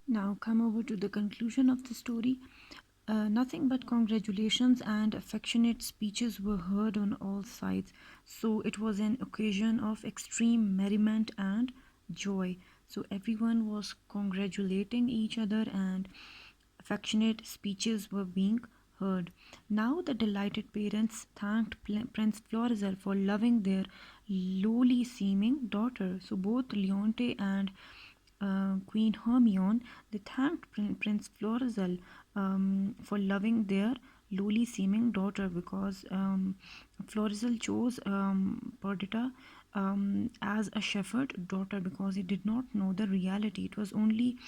Now come over to the conclusion of the story. Nothing but congratulations and affectionate speeches were heard on all sides. So it was an occasion of extreme merriment and joy. So everyone was congratulating each other and affectionate speeches were being heard. Now the delighted parents thanked Prince Florizel for loving their lowly seeming daughter. So both Leonte and Queen Hermione, they thanked Prince Florizel for loving their lowly seeming daughter because Florizel chose Perdita as a shepherd daughter because he did not know the reality. It was only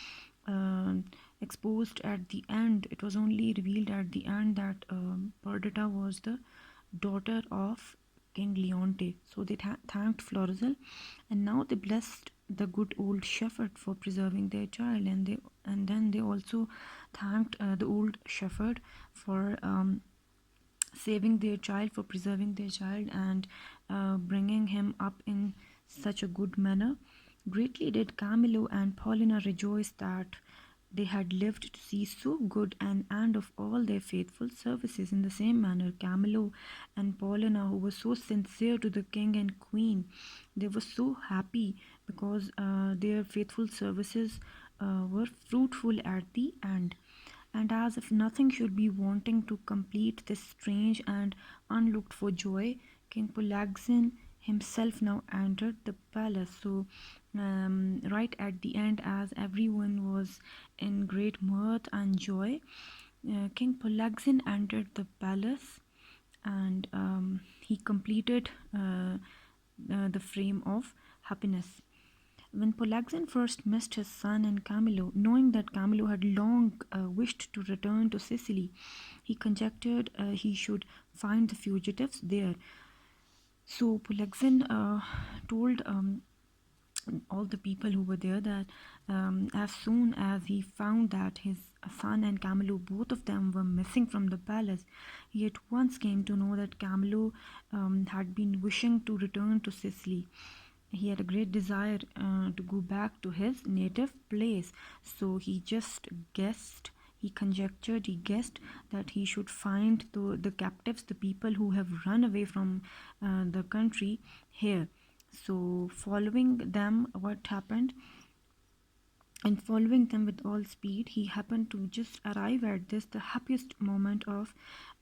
um exposed at the end, it was only revealed at the end that Perdita was the daughter of King Leonte. So they thanked Florizel, and now they blessed the good old shepherd for preserving their child, and then they also thanked the old shepherd for saving their child, for preserving their child, and bringing him up in such a good manner. Greatly did Camillo and Paulina rejoice that they had lived to see so good an end of all their faithful services. In the same manner, Camillo and Paulina, who were so sincere to the king and queen, they were so happy because their faithful services were fruitful at the end. And as if nothing should be wanting to complete this strange and unlooked for joy, King Polagzin himself now entered the palace. So, right at the end, as everyone was in great mirth and joy, King Polagzin entered the palace and he completed the frame of happiness. When Polagzin first missed his son and Camillo, knowing that Camillo had long wished to return to Sicily, he conjectured he should find the fugitives there. So Polagzin told all the people who were there that as soon as he found that his son and Camillo, both of them, were missing from the palace, he at once came to know that Camillo had been wishing to return to Sicily. He had a great desire to go back to his native place. So he just guessed, he conjectured, he guessed that he should find the captives, the people who have run away from the country here. So, following them, what happened? And following them with all speed, he happened to just arrive at this, the happiest moment of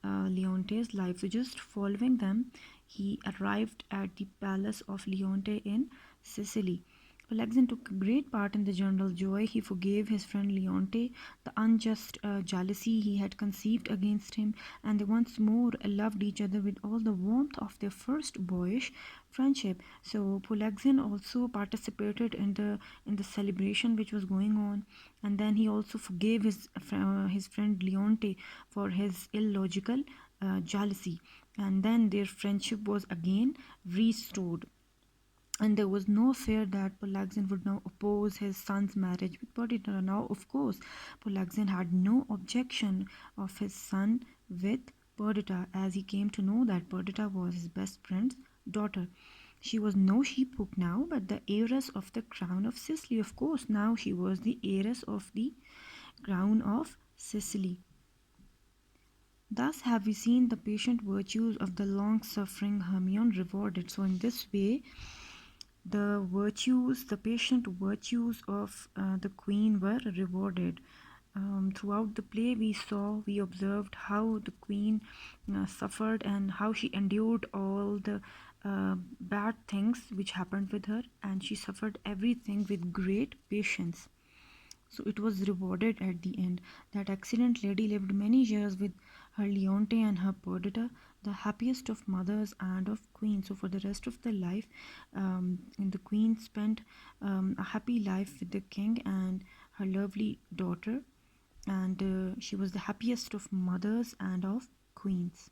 Leonte's life. So, just following them, he arrived at the palace of Leonte in Sicily. Polexen took great part in the general joy. He forgave his friend Leonte the unjust jealousy he had conceived against him, and they once more loved each other with all the warmth of their first boyish friendship. So Polexen also participated in the celebration which was going on, and then he also forgave his friend Leonte for his illogical jealousy, and then their friendship was again restored, and there was no fear that Polagzin would now oppose his son's marriage with Perdita. Now, of course, Polagzin had no objection of his son with Perdita, as he came to know that Perdita was his best friend's daughter. She was no sheephook now, but the heiress of the crown of Sicily. Of course, now she was the heiress of the crown of Sicily. Thus have we seen the patient virtues of the long suffering Hermione rewarded. So, in this way, the patient virtues of the queen were rewarded. Throughout the play, we observed how the queen suffered and how she endured all the bad things which happened with her, and she suffered everything with great patience. So it was rewarded at the end. That excellent lady lived many years with her Leonte and her Perdita, the happiest of mothers and of queens. So for the rest of their life, and the queen spent a happy life with the king and her lovely daughter, and she was the happiest of mothers and of queens.